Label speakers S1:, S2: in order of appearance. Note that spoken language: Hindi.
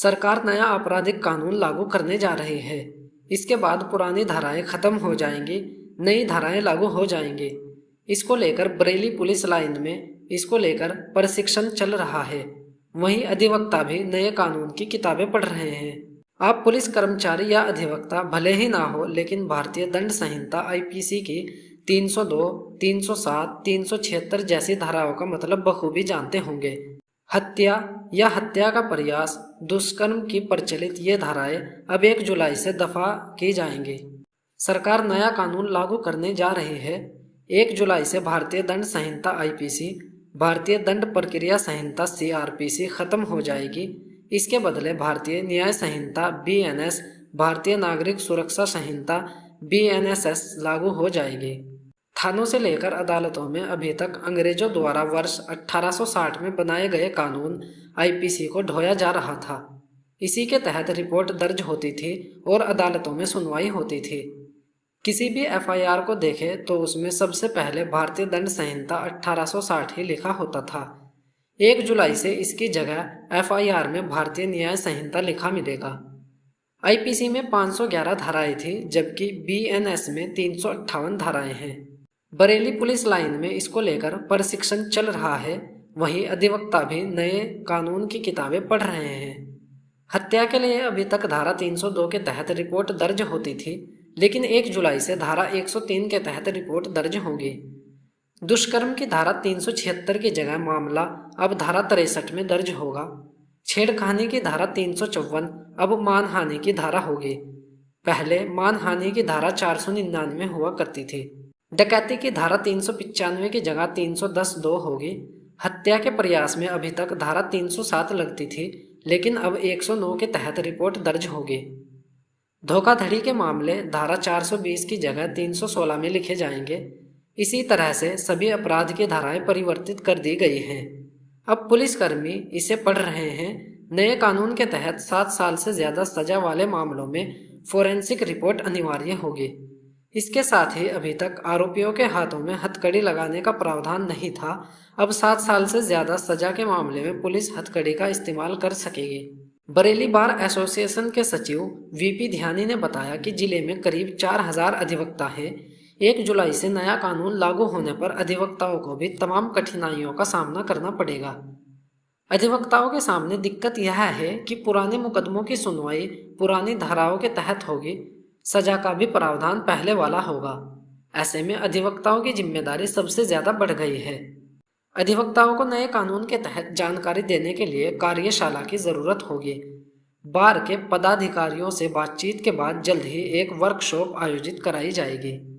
S1: सरकार नया आपराधिक कानून लागू करने जा रही है। इसके बाद पुरानी धाराएं खत्म हो जाएंगी, नई धाराएं लागू हो जाएंगी। इसको लेकर बरेली पुलिस लाइन में इसको लेकर प्रशिक्षण चल रहा है। वहीं अधिवक्ता भी नए कानून की किताबें पढ़ रहे हैं। आप पुलिस कर्मचारी या अधिवक्ता भले ही ना हो, लेकिन भारतीय दंड संहिता आईपीसी की 302, 307, 376 जैसी धाराओं का मतलब बखूबी जानते होंगे। हत्या या हत्या का प्रयास, दुष्कर्म की प्रचलित ये धाराएं अब 1 जुलाई से दफा की जाएंगी। सरकार नया कानून लागू करने जा रही है। 1 जुलाई से भारतीय दंड संहिता आईपीसी, भारतीय दंड प्रक्रिया संहिता सीआरपीसी खत्म हो जाएगी। इसके बदले भारतीय न्याय संहिता बीएनएस, भारतीय नागरिक सुरक्षा संहिता बीएनएसएस लागू हो जाएगी। थानों से लेकर अदालतों में अभी तक अंग्रेजों द्वारा वर्ष 1860 में बनाए गए कानून आईपीसी को ढोया जा रहा था। इसी के तहत रिपोर्ट दर्ज होती थी और अदालतों में सुनवाई होती थी। किसी भी एफआईआर को देखें तो उसमें सबसे पहले भारतीय दंड संहिता 1860 ही लिखा होता था। 1 जुलाई से इसकी जगह एफआईआर में भारतीय न्याय संहिता लिखा मिलेगा। आईपीसी में 511 धाराएं थी, जबकि बीएनएस में 358 धाराएं हैं। बरेली पुलिस लाइन में इसको लेकर प्रशिक्षण चल रहा है। वहीं अधिवक्ता भी नए कानून की किताबें पढ़ रहे हैं। हत्या के लिए अभी तक धारा 302 के तहत रिपोर्ट दर्ज होती थी, लेकिन 1 जुलाई से धारा 103 के तहत रिपोर्ट दर्ज होगी। दुष्कर्म की धारा 376 की जगह मामला अब धारा 63 में दर्ज होगा। छेड़खानी की धारा 354 अब मानहानि की धारा होगी। पहले मानहानि की धारा 499 हुआ करती थी। डकैती की धारा 395 की जगह 310(2) होगी। हत्या के प्रयास में अभी तक धारा 307 लगती थी, लेकिन अब 109 के तहत रिपोर्ट दर्ज होगी। धोखाधड़ी के मामले धारा 420 की जगह 316 में लिखे जाएंगे। इसी तरह से सभी अपराध की धाराएं परिवर्तित कर दी गई हैं। अब पुलिसकर्मी इसे पढ़ रहे हैं। नए कानून के तहत 7 साल से ज्यादा सजा वाले मामलों में फोरेंसिक रिपोर्ट अनिवार्य होगी। इसके साथ ही अभी तक आरोपियों के हाथों में हथकड़ी लगाने का प्रावधान नहीं था। अब 7 साल से ज्यादा सजा के मामले में पुलिस हथकड़ी का इस्तेमाल कर सकेगी। बरेली बार एसोसिएशन के सचिव वीपी ध्यानी ने बताया कि जिले में करीब 4000 अधिवक्ता हैं। 1 जुलाई से नया कानून लागू होने पर अधिवक्ताओं को भी तमाम कठिनाइयों का सामना करना पड़ेगा। अधिवक्ताओं के सामने दिक्कत यह है कि पुराने मुकदमों की सुनवाई पुरानी धाराओं के तहत होगी, सजा का भी प्रावधान पहले वाला होगा। ऐसे में अधिवक्ताओं की जिम्मेदारी सबसे ज्यादा बढ़ गई है। अधिवक्ताओं को नए कानून के तहत जानकारी देने के लिए कार्यशाला की जरूरत होगी। बार के पदाधिकारियों से बातचीत के बाद जल्द ही एक वर्कशॉप आयोजित कराई जाएगी।